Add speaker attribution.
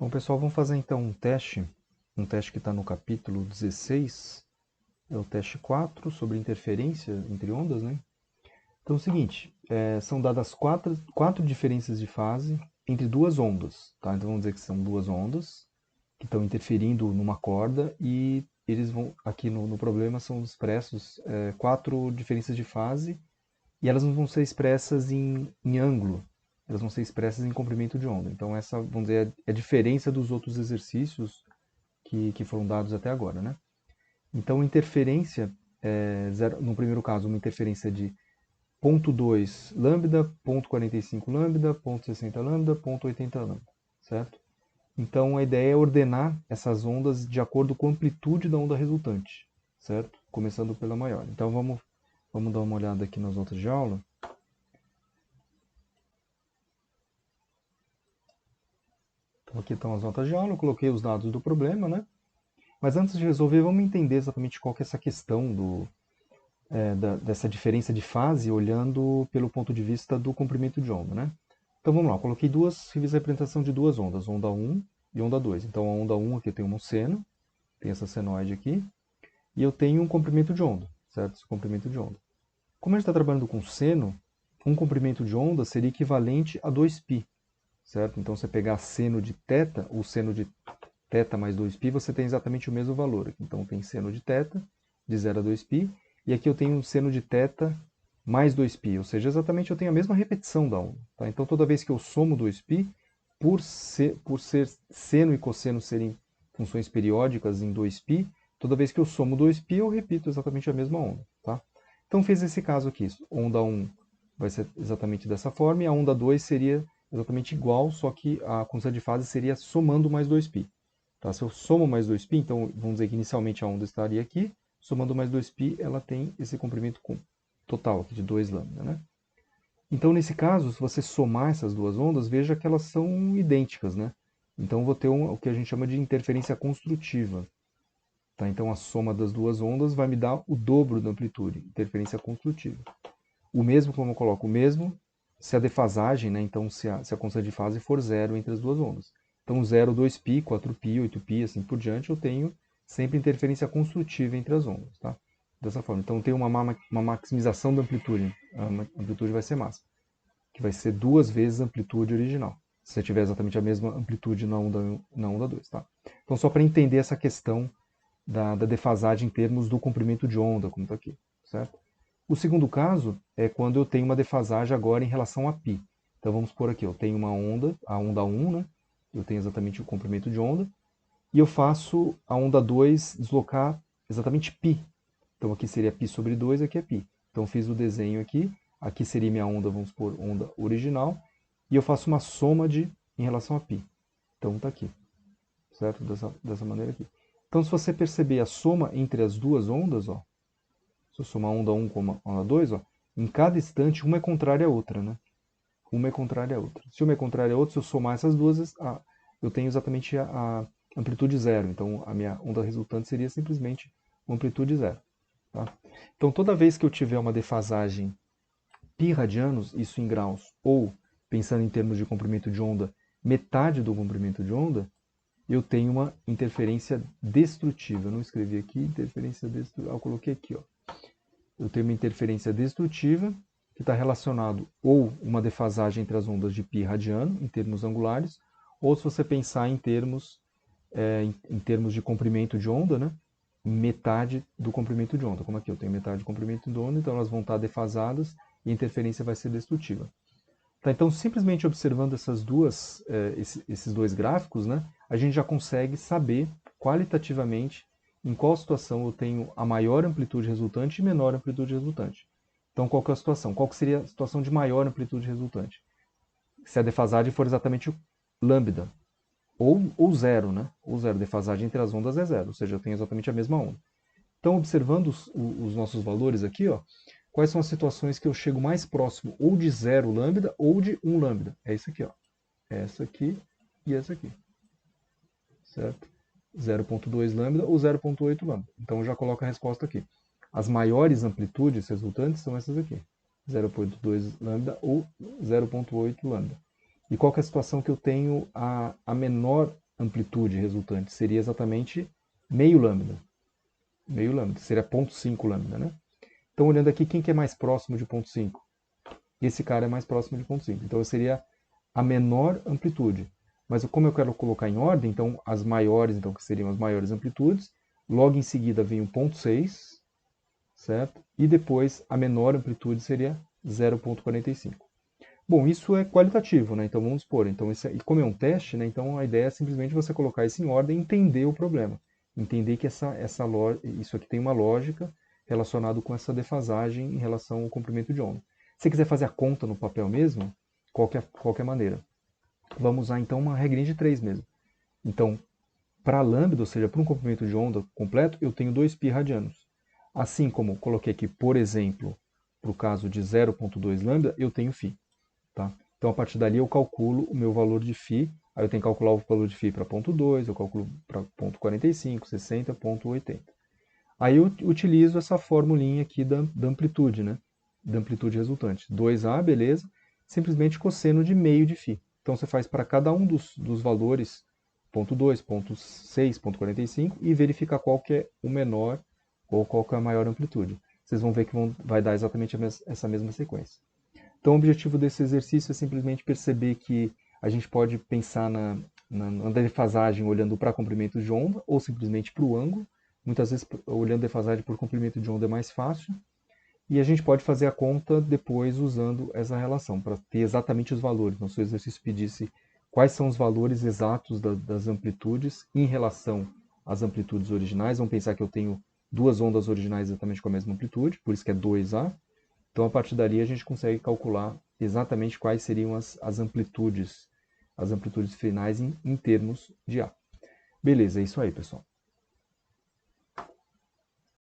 Speaker 1: Bom, pessoal, vamos fazer então um teste que está no capítulo 16, é o teste 4 sobre interferência entre ondas, né? Então é o seguinte, são dadas quatro diferenças de fase entre duas ondas, tá? Então vamos dizer que são duas ondas que estão interferindo numa corda e eles vão, aqui no problema, são expressos quatro diferenças de fase e elas não vão ser expressas em ângulo, elas vão ser expressas em comprimento de onda. Então essa, vamos dizer, é a diferença dos outros exercícios que foram dados até agora, né? Então interferência, no primeiro caso, uma interferência de 0,2 lambda, 0,45 lambda, 0,60 lambda, 0,80 lambda, certo? Então a ideia é ordenar essas ondas de acordo com a amplitude da onda resultante, certo? Começando pela maior. Então vamos dar uma olhada aqui nas notas de aula. Então aqui estão as notas de aula, eu coloquei os dados do problema, né? Mas antes de resolver, vamos entender exatamente qual que é essa questão dessa diferença de fase, olhando pelo ponto de vista do comprimento de onda, né? Então vamos lá, eu coloquei fiz a representação de duas ondas, onda 1 e onda 2. Então a onda 1 aqui tem um seno, tem essa senoide aqui, e eu tenho um comprimento de onda, certo? Esse comprimento de onda. Como a gente está trabalhando com seno, um comprimento de onda seria equivalente a 2π, certo? Então você pegar seno de θ, o seno de θ mais 2π, você tem exatamente o mesmo valor. Então tem seno de θ, de 0 a 2π, e aqui eu tenho um seno de θ mais 2π, ou seja, exatamente eu tenho a mesma repetição da onda. Tá? Então toda vez que eu somo 2π, por ser seno e cosseno serem funções periódicas em 2π, toda vez que eu somo 2π, eu repito exatamente a mesma onda. Tá? Então fiz esse caso aqui, onda 1 vai ser exatamente dessa forma, e a onda 2 seria exatamente igual, só que a constante de fase seria somando mais 2π. Tá? Se eu somo mais 2π, então vamos dizer que inicialmente a onda estaria aqui, somando mais 2π, ela tem esse comprimento total aqui de 2 lambda. Né? Então, nesse caso, se você somar essas duas ondas, veja que elas são idênticas. Né? Então, eu vou ter o que a gente chama de interferência construtiva. Tá? Então, a soma das duas ondas vai me dar o dobro da amplitude, interferência construtiva. O mesmo, como eu coloco, o mesmo se a defasagem, né? Então se a constante de fase for zero entre as duas ondas. Então 0, 2π, 4π, 8π, assim por diante, eu tenho sempre interferência construtiva entre as ondas. Tá? Dessa forma. Então tem uma maximização da amplitude. A amplitude vai ser máxima, que vai ser 2 vezes a amplitude original. Se você tiver exatamente a mesma amplitude na onda 2. Tá? Então só para entender essa questão da defasagem em termos do comprimento de onda, como está aqui. Certo? O segundo caso é quando eu tenho uma defasagem agora em relação a π. Então vamos por aqui, eu tenho uma onda, a onda 1, né? Eu tenho exatamente o comprimento de onda, e eu faço a onda 2 deslocar exatamente π. Então aqui seria π sobre 2, aqui é π. Então fiz o desenho aqui seria minha onda, vamos por onda original, e eu faço uma soma em relação a π. Então está aqui, certo? Dessa maneira aqui. Então se você perceber a soma entre as duas ondas, ó, se eu somar onda 1 com a onda 2, ó, em cada instante uma é contrária à outra, né? Uma é contrária à outra. Se uma é contrária à outra, se eu somar essas duas, eu tenho exatamente a amplitude zero. Então a minha onda resultante seria simplesmente uma amplitude zero. Tá? Então toda vez que eu tiver uma defasagem π radianos, isso em graus, ou pensando em termos de comprimento de onda, metade do comprimento de onda, eu tenho uma interferência destrutiva. Eu não escrevi aqui interferência destrutiva, eu coloquei aqui, ó. Eu tenho uma interferência destrutiva, que está relacionado ou uma defasagem entre as ondas de π radiano, em termos angulares, ou se você pensar em termos de comprimento de onda, né? Metade do comprimento de onda. Como aqui eu tenho metade do comprimento de onda, então elas vão estar defasadas e a interferência vai ser destrutiva. Tá, então, simplesmente observando esses dois gráficos, né, a gente já consegue saber qualitativamente em qual situação eu tenho a maior amplitude resultante e menor amplitude resultante. Então, qual que é a situação? Qual que seria a situação de maior amplitude resultante? Se a defasagem for exatamente o lambda, ou zero, né? Ou zero, defasagem entre as ondas é zero, ou seja, eu tenho exatamente a mesma onda. Então, observando os nossos valores aqui, ó, quais são as situações que eu chego mais próximo ou de 0 lambda ou de 1 lambda? É isso aqui, ó. Essa aqui e essa aqui. Certo? 0,2 lambda ou 0,8 lambda. Então eu já coloco a resposta aqui. As maiores amplitudes resultantes são essas aqui. 0,2 lambda ou 0,8 lambda. E qual que é a situação que eu tenho a menor amplitude resultante seria exatamente meio lambda. Meio lambda, seria 0,5 lambda, né? Então, olhando aqui, quem que é mais próximo de 0,5? Esse cara é mais próximo de 0,5. Então, seria a menor amplitude. Mas como eu quero colocar em ordem, então as maiores, então, que seriam as maiores amplitudes, logo em seguida vem o 0,6, certo? E depois a menor amplitude seria 0,45. Bom, isso é qualitativo, né? Então vamos supor, então e como é um teste, né? Então a ideia é simplesmente você colocar isso em ordem e entender o problema. Entender que isso aqui tem uma lógica relacionada com essa defasagem em relação ao comprimento de onda. Se você quiser fazer a conta no papel mesmo, qualquer maneira. Vamos usar então uma regrinha de 3 mesmo. Então, para lambda, ou seja, para um comprimento de onda completo, eu tenho 2π radianos. Assim como coloquei aqui, por exemplo, para o caso de 0,2 lambda, eu tenho φ. Tá? Então, a partir dali, eu calculo o meu valor de φ. Aí eu tenho que calcular o valor de φ para 0,2, eu calculo para 0,45, 60, 0,80. Aí eu utilizo essa formulinha aqui da amplitude, né? Da amplitude resultante. 2A, beleza? Simplesmente cosseno de meio de φ. Então você faz para cada um dos valores 0,2, 0,6, 0,45 e verifica qual que é o menor ou qual que é a maior amplitude. Vocês vão ver que vai dar exatamente essa mesma sequência. Então o objetivo desse exercício é simplesmente perceber que a gente pode pensar na defasagem olhando para comprimento de onda ou simplesmente para o ângulo. Muitas vezes olhando a defasagem por comprimento de onda é mais fácil. E a gente pode fazer a conta depois usando essa relação, para ter exatamente os valores. Então, se o exercício pedisse quais são os valores exatos das amplitudes em relação às amplitudes originais, vamos pensar que eu tenho duas ondas originais exatamente com a mesma amplitude, por isso que é 2A. Então, a partir dali, a gente consegue calcular exatamente quais seriam as amplitudes finais em termos de A. Beleza, é isso aí, pessoal.